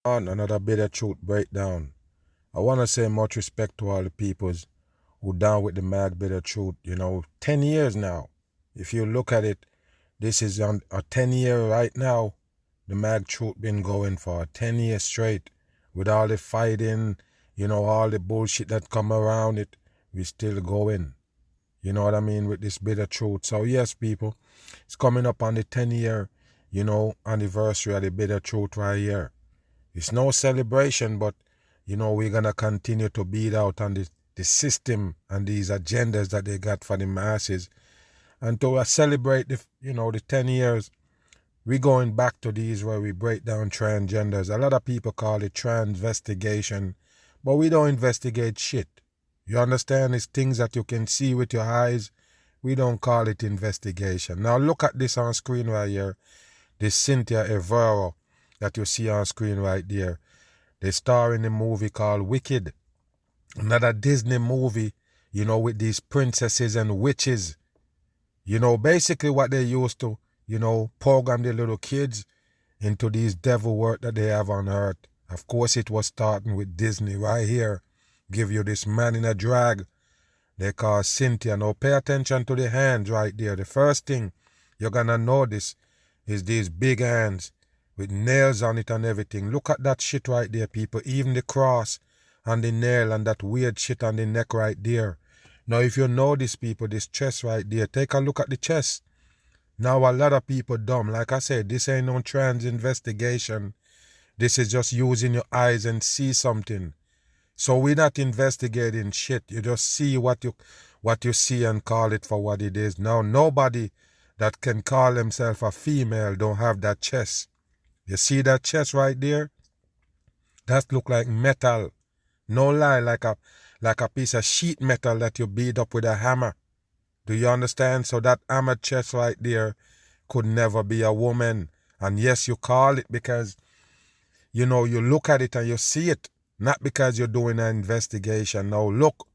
On another bit of truth breakdown. I want to say much respect to all the peoples who down with the mag bit of truth. 10 years now. If you look at it, this is on a 10-year right now. The mag truth been going for 10 years straight with all the fighting, all the bullshit that come around it. We still going. You know what I mean, with this bit of truth. So yes, people, it's coming up on the 10-year, anniversary of the bit of truth right here. It's no celebration, but, we're going to continue to beat out on the system and these agendas that they got for the masses. And to celebrate the 10 years, we're going back to these where we break down transgenders. A lot of people call it transvestigation, but we don't investigate shit. You understand? It's things that you can see with your eyes. We don't call it investigation. Now look at this on screen right here. This Cynthia Erivo that you see on screen right there. They star in a movie called Wicked. Another Disney movie, with these princesses and witches. Basically what they used to, program the little kids into these devil work that they have on earth. Of course, it was starting with Disney right here. Give you this man in a drag they call Cynthia. Now pay attention to the hands right there. The first thing you're gonna notice is these big hands with nails on it and everything. Look at that shit right there, people. Even the cross and the nail and that weird shit on the neck right there. Now if you notice, people, this chest right there, take a look at the chest. Now a lot of people dumb. Like I said, this ain't no trans investigation. This is just using your eyes and see something. So we're not investigating shit. You just see what you see and call it for what it is. Now nobody that can call himself a female don't have that chest. You see that chest right there? That look like metal. No lie, like a piece of sheet metal that you beat up with a hammer. Do you understand? So that hammer chest right there could never be a woman. And yes, you call it because, you look at it and you see it. Not because you're doing an investigation. Now look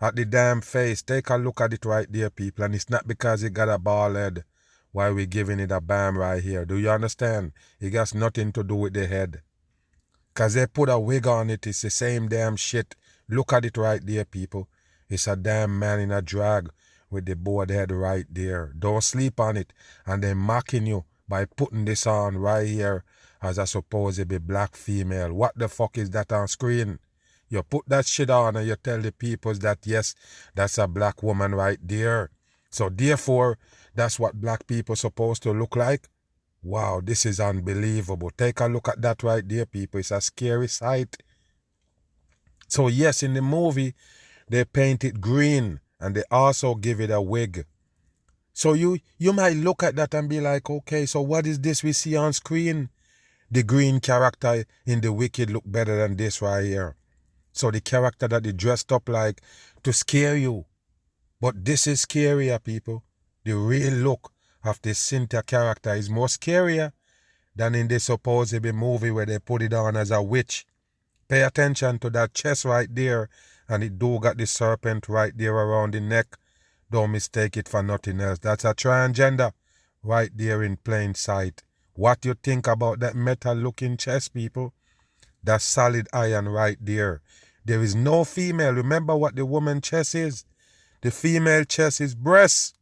at the damn face. Take a look at it right there, people. And it's not because it got a bald head why we're giving it a bam right here. Do you understand? It got nothing to do with the head. Because they put a wig on it. It's the same damn shit. Look at it right there, people. It's a damn man in a drag with the bald head right there. Don't sleep on it. And they're mocking you by putting this on right here as a supposedly black female. What the fuck is that on screen? You put that shit on and you tell the people that yes, that's a black woman right there. So therefore, that's what black people supposed to look like. Wow, this is unbelievable. Take a look at that right there, people. It's a scary sight. So yes, in the movie, they paint it green and they also give it a wig. So you might look at that and be like, okay, so what is this we see on screen? The green character in the Wicked look better than this right here. So the character that they dressed up like to scare you. But this is scarier, people. The real look of the Cynthia character is more scarier than in the supposed movie where they put it on as a witch. Pay attention to that chest right there, and it do got the serpent right there around the neck. Don't mistake it for nothing else. That's a transgender right there in plain sight. What you think about that metal looking chest, people? That's solid iron right there. There is no female. Remember what the woman chest is? The female chest is breasts.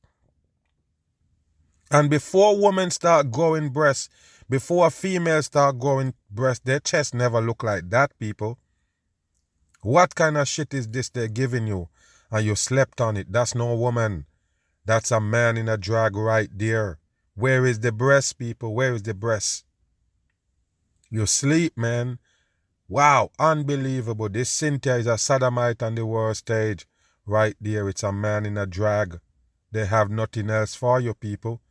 And before women start growing breasts, before a female start growing breasts, their chest never look like that, people. What kind of shit is this they're giving you? And you slept on it. That's no woman. That's a man in a drag right there. Where is the breast, people? Where is the breast? You sleep, man. Wow, unbelievable. This Cynthia is a sodomite on the world stage. Right there, it's a man in a drag. They have nothing else for you, people.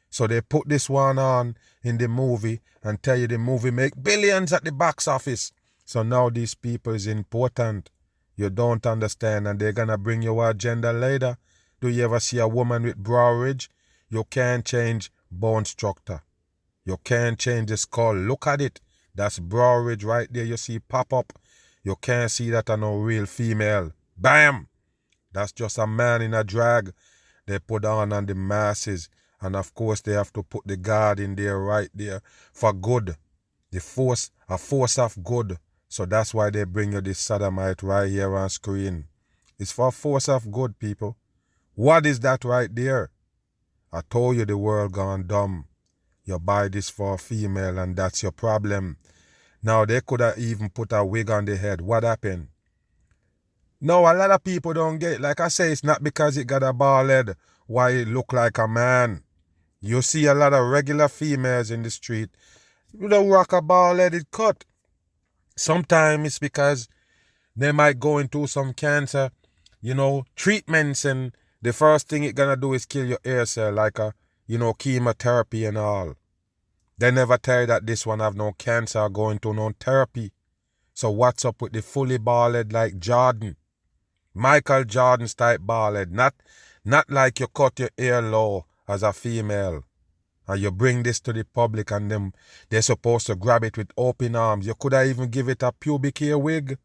So they put this one on in the movie and tell you the movie make billions at the box office. So now these people is important. You don't understand and they're gonna bring your agenda later. Do you ever see a woman with brow ridge? You can't change bone structure. You can't change the skull. Look at it. That's brow ridge right there. You see pop up. You can't see that on no real female. Bam! That's just a man in a drag they put on the masses. And of course they have to put the guard in there right there for good. A force of good. So that's why they bring you this sodomite right here on screen. It's for a force of good, people. What is that right there? I told you the world gone dumb. You buy this for a female and that's your problem. Now they could have even put a wig on the head. What happened? No, a lot of people don't get it. Like I say, it's not because it got a bald head why it look like a man. You see a lot of regular females in the street who don't rock a bald-headed cut. Sometimes it's because they might go into some cancer, treatments, and the first thing it gonna do is kill your hair cell, like chemotherapy and all. They never tell you that this one have no cancer or going to no therapy. So what's up with the fully bald like Jordan? Michael Jordan's type bald head, not like you cut your hair low as a female. And you bring this to the public and they're supposed to grab it with open arms. You could have even give it a pubic hair wig.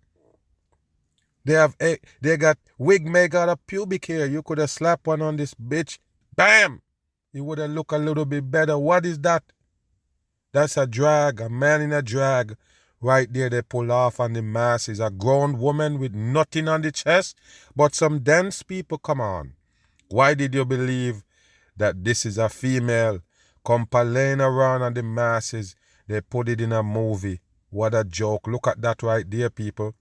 They got wig made out of pubic hair. You could have slapped one on this bitch. Bam! It would have looked a little bit better. What is that? That's a drag, a man in a drag. Right there they pull off on the masses. A grown woman with nothing on the chest. But some dense people, come on. Why did you believe that this is a female? Come playing around on the masses. They put it in a movie. What a joke. Look at that right there, people.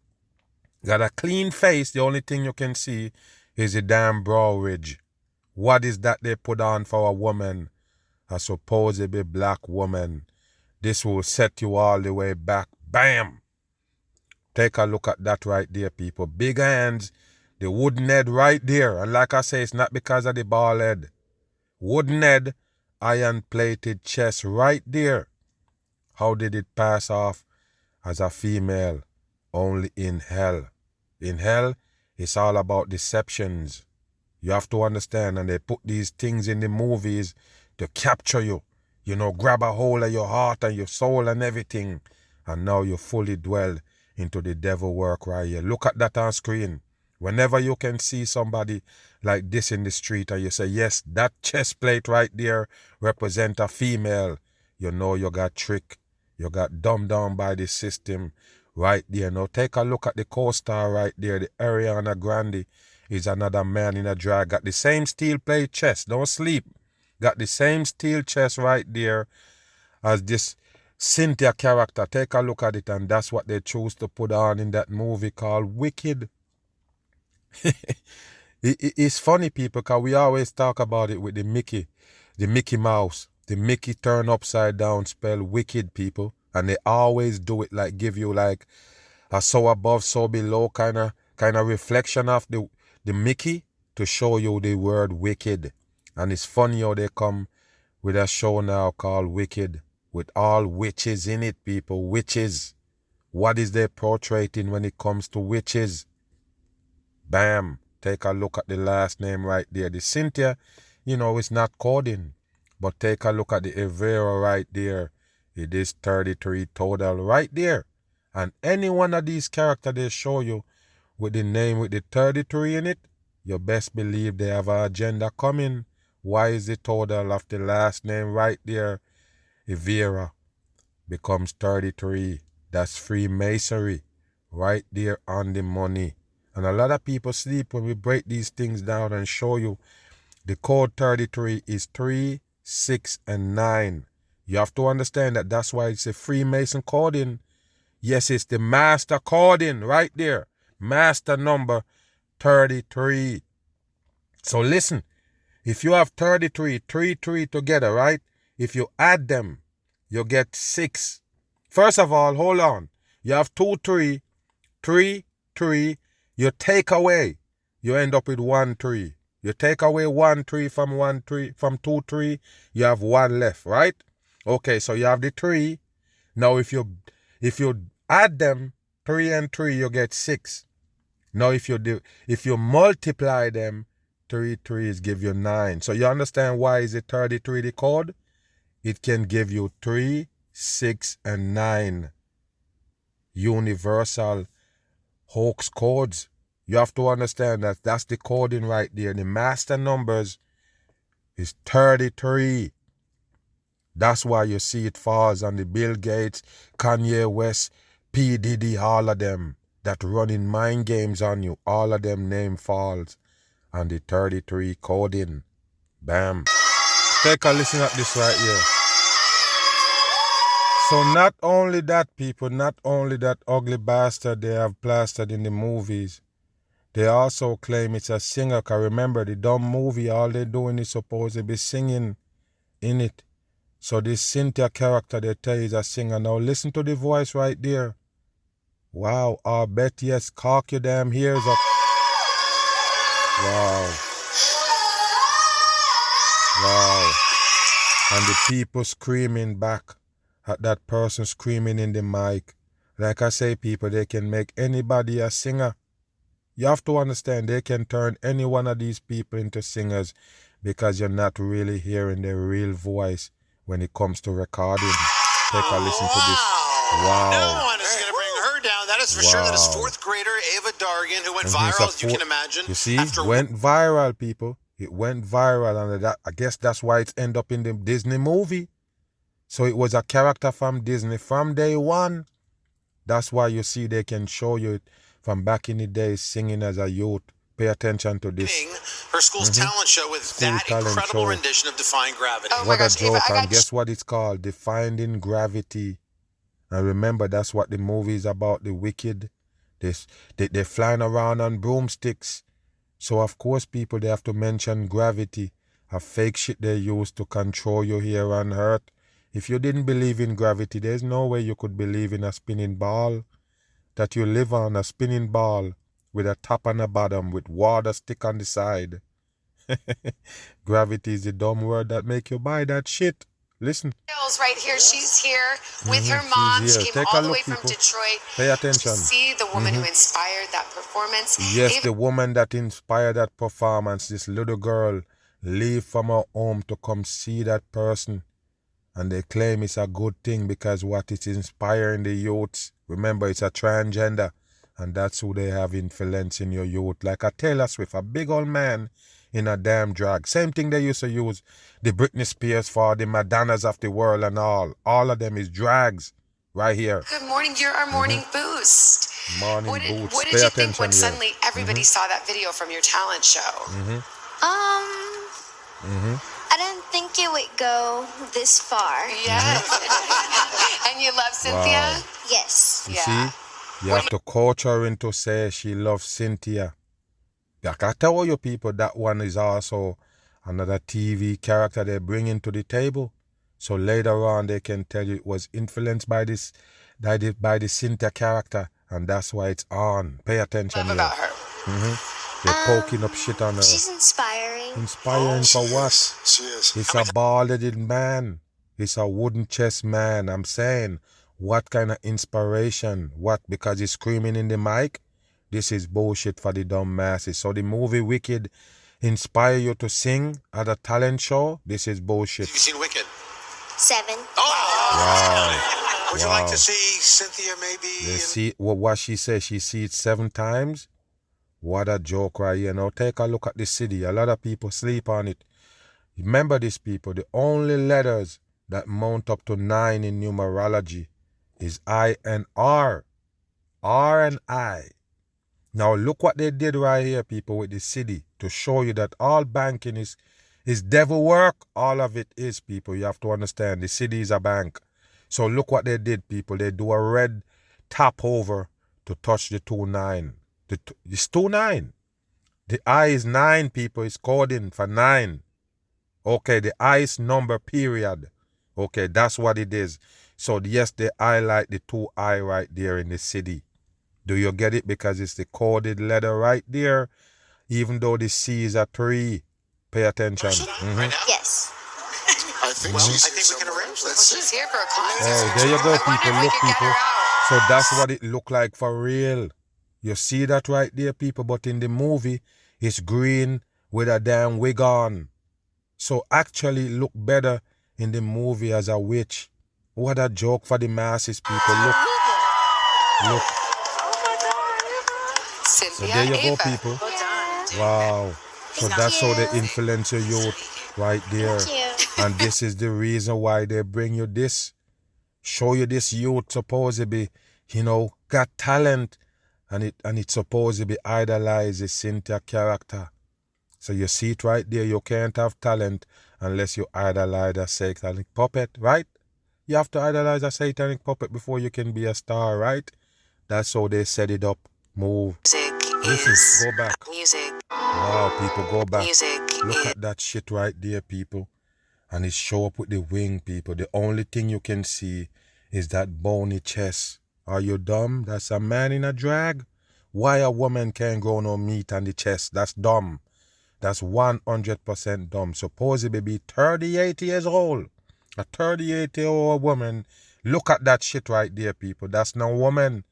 Got a clean face. The only thing you can see is a damn brow ridge. What is that they put on for a woman? A supposedly black woman. This will set you all the way back. Bam! Take a look at that right there, people. Big hands. The wooden head right there. And like I say, it's not because of the bald head. Wooden head. Iron-plated chest right there. How did it pass off as a female? Only in hell. In hell, it's all about deceptions. You have to understand, and they put these things in the movies to capture you. Grab a hold of your heart and your soul and everything. And now you fully dwell into the devil work right here. Look at that on screen. Whenever you can see somebody like this in the street and you say, yes, that chest plate right there represent a female, you know you got tricked. You got dumbed down by the system right there. Now take a look at the co-star right there. The Ariana Grande is another man in a drag. Got the same steel plate chest. Don't sleep. Got the same steel chest right there as this Cynthia character. Take a look at it, and that's what they choose to put on in that movie called Wicked. It's funny, people, because we always talk about it with the Mickey Mouse. The Mickey turn upside down spell wicked, people. And they always do it like give you like a so above, so below kind of reflection of the Mickey to show you the word wicked. And it's funny how they come with a show now called Wicked with all witches in it, people. Witches. What is they portraying when it comes to witches? Bam. Take a look at the last name right there. The Cynthia, it's not coding. But take a look at the Erivo right there. It is 33 total right there. And any one of these characters they show you with the name with the 33 in it, you best believe they have an agenda coming. Why is the total of the last name right there? Evera becomes 33. That's Freemasonry right there on the money. And a lot of people sleep when we break these things down and show you the code 33 is 3, 6, and 9. You have to understand that that's why it's a Freemason coding. Yes, it's the master coding right there. Master number 33. So listen, if you have 33, 3 together, right? If you add them, you get 6. First of all, hold on. You have 2, 3, 3, 3. You take away, you end up with 1, 3. You take away 1, 3 from 1, 3, from 2, 3, you have 1 left, right? Okay, so you have the 3. Now if you add them, 3 and 3, you get 6. Now if you multiply them, 3 3s give you 9. So you understand why is it 33 the code? It can give you 3, 6, and 9 universal hoax codes. You have to understand that that's the coding right there. The master numbers is 33. That's why you see it falls on the Bill Gates, Kanye West, P. Diddy, all of them that running mind games on you. All of them name falls on the 33 coding. Bam. Take a listen at this right here. So not only that, people, not only that ugly bastard they have plastered in the movies, they also claim it's a singer. Cause remember, the dumb movie, all they doing is supposed to be singing in it. So this Cynthia character they tell you is a singer. Now listen to the voice right there. Wow, I bet yes, cock your damn ears up. Wow. Wow. And the people screaming back at that person screaming in the mic. Like I say, people, they can make anybody a singer. You have to understand, they can turn any one of these people into singers because you're not really hearing their real voice when it comes to recording. Take a listen to this. Wow. No one is going to bring her down. That is for sure. That is fourth grader Ava Dargan, who went viral, as you can imagine. You see, went viral, people. It went viral, and that, I guess that's why it's end up in the Disney movie. So it was a character from Disney from day one. That's why you see they can show you it from back in the day singing as a youth. Pay attention to this. Her school's talent show with that incredible rendition of Defying Gravity. Oh what a joke. Ava, and guess what it's called? Defying Gravity. And remember, that's what the movie is about, the wicked. They're flying around on broomsticks. So of course, people, they have to mention gravity. A fake shit they use to control you here on Earth. If you didn't believe in gravity, there's no way you could believe in a spinning ball. That you live on a spinning ball with a top and a bottom with water stick on the side. Gravity is the dumb word that make you buy that shit. Listen. Right here, she's here with her mom. She came all the way from Detroit. Pay attention. To see the woman who inspired that performance. Yes, the woman that inspired that performance. This little girl leave from her home to come see that person. And they claim it's a good thing because what it's inspiring the youths. Remember, it's a transgender. And that's who they have influencing your youth. Like a Taylor Swift, a big old man in a damn drag. Same thing they used to use the Britney Spears for, the Madonnas of the world and all. All of them is drags right here. Good morning. You're our morning boost. Morning boost. What did you think when suddenly everybody saw that video from your talent show? I didn't think it would go this far. Yeah. And you love Cynthia? Wow. Yes. You see? You have to coach her into say she loves Cynthia. Like I tell you people, that one is also another TV character they bring into the table. So later on they can tell you it was influenced by this, by the Cynthia character, and that's why it's on. Pay attention here. About her. They're poking up shit on her. She's inspiring. Inspiring for what? She is. It's a bald-headed man. It's a wooden chest man. I'm saying, what kind of inspiration? What? Because he's screaming in the mic? This is bullshit for the dumb masses. So the movie Wicked inspire you to sing at a talent show? This is bullshit. Have you seen Wicked? 7. Wow. Would you like to see Cynthia maybe? You see what she says? She see it 7 times? What a joke right here. Now take a look at the city. A lot of people sleep on it. Remember this, people. The only letters that mount up to 9 in numerology is I and R. R and I. Now look what they did right here, people, with the city to show you that all banking is devil work. All of it is, people. You have to understand. The city is a bank. So look what they did, people. They do a red tap over to touch the 2-9. It's 2-9. The I is 9, people. It's coding for 9. Okay, the I is number, period. Okay, that's what it is. So yes, they highlight the 2I right there in the city. Do you get it? Because it's the coded letter right there. Even though the C is a 3. Pay attention. Yes. I think we can arrange this. She's here for a concert. Oh, there you go, people. Look, people. So that's what it looked like for real. You see that right there, people? But in the movie, it's green with a damn wig on. So actually, it look better in the movie as a witch. What a joke for the masses, people. Look. Look. Cynthia, So there you go, Ava. people. Well done. Wow. So that's how they influence your youth right there. Thank you. And this is the reason why they bring you this. Show you this youth supposed to be, got talent. And it's supposed to be idolized, Cynthia character. So you see it right there. You can't have talent unless you idolize a satanic puppet, right? You have to idolize a satanic puppet before you can be a star, right? That's how they set it up. Move. Listen, go back. Music. Wow, people, go back. Music. Look at that shit right there, people. And it show up with the wing, people. The only thing you can see is that bony chest. Are you dumb? That's a man in a drag. Why a woman can't grow no meat on the chest? That's dumb. That's 100% dumb. Supposedly be 38 years old. A 38-year-old woman. Look at that shit right there, people. That's no woman.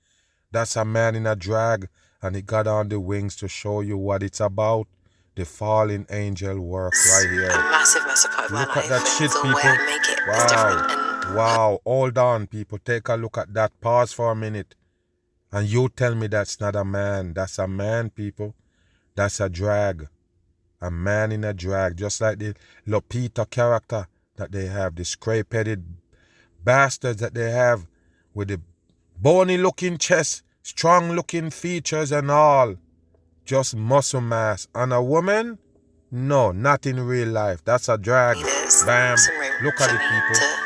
That's a man in a drag. And he got on the wings to show you what it's about. The fallen angel work right here. A massive part of my life. Look at that shit, The people. way I make it is different. Wow. Hold on, people. Take a look at that. Pause for a minute. And you tell me that's not a man. That's a man, people. That's a drag. A man in a drag. Just like the Lupita character that they have. The scrape-headed bastards that they have. With the bony-looking chest. Strong-looking features and all. Just muscle mass. And a woman? No, not in real life. That's a drag. Bam. Look at it, people.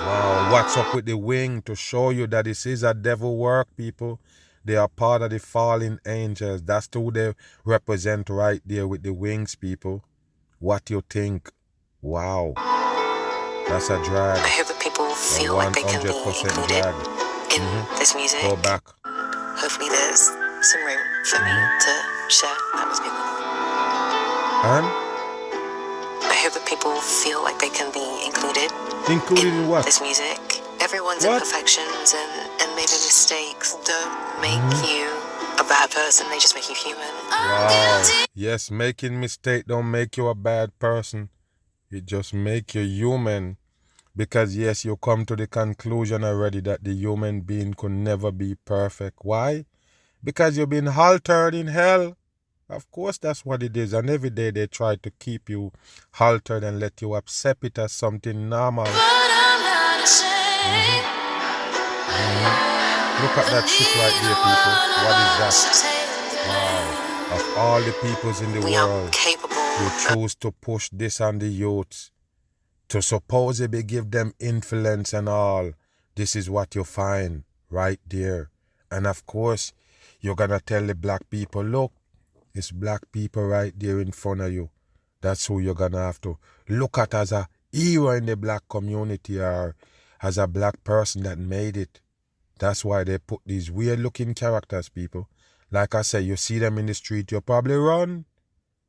Wow, what's up with the wing to show you that this is a devil work, people? They are part of the fallen angels. That's who they represent right there with the wings, people. What you think? Wow. That's a drag. I hope that people feel like they can be included in this music. Go back. Hopefully there's some room for me to share that with people. And? I hope that people feel like they can be included. Included in what? This music. Everyone's imperfections and maybe mistakes don't make you a bad person. They just make you human. Wow. Yes, making mistake don't make you a bad person. It just make you human. Because yes, you come to the conclusion already that the human being could never be perfect. Why? Because you've been haltered in hell. Of course, that's what it is. And every day they try to keep you haltered and let you accept it as something normal. Look at that shit right there, people. What is that? Wow. Of all the peoples in the world, you choose to push this on the youths. To supposedly give them influence and all. This is what you find right there. And of course, you're going to tell the black people, look, it's black people right there in front of you. That's who you're going to have to look at as a hero in the black community or as a black person that made it. That's why they put these weird looking characters, people. Like I said, you see them in the street, you probably run.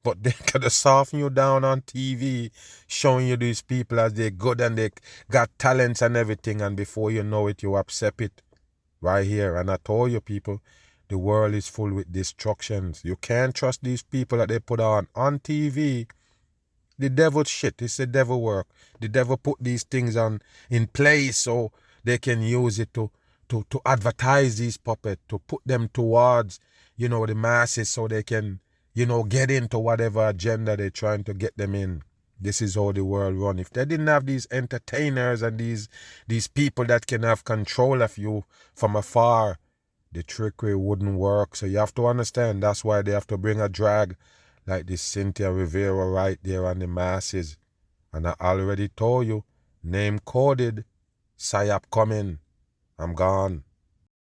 But they could have softened you down on TV, showing you these people as they're good and they got talents and everything. And before you know it, you accept it right here. And I told you, people, the world is full with destructions. You can't trust these people that they put on TV. The devil's shit. It's the devil work. The devil put these things in place so they can use it to advertise these puppets, to put them towards, the masses so they can, get into whatever agenda they're trying to get them in. This is how the world run. If they didn't have these entertainers and these people that can have control of you from afar, the trickery wouldn't work. So you have to understand that's why they have to bring a drag like this Cynthia Rivera right there on the masses. And I already told you, name coded, Psyop coming. I'm gone.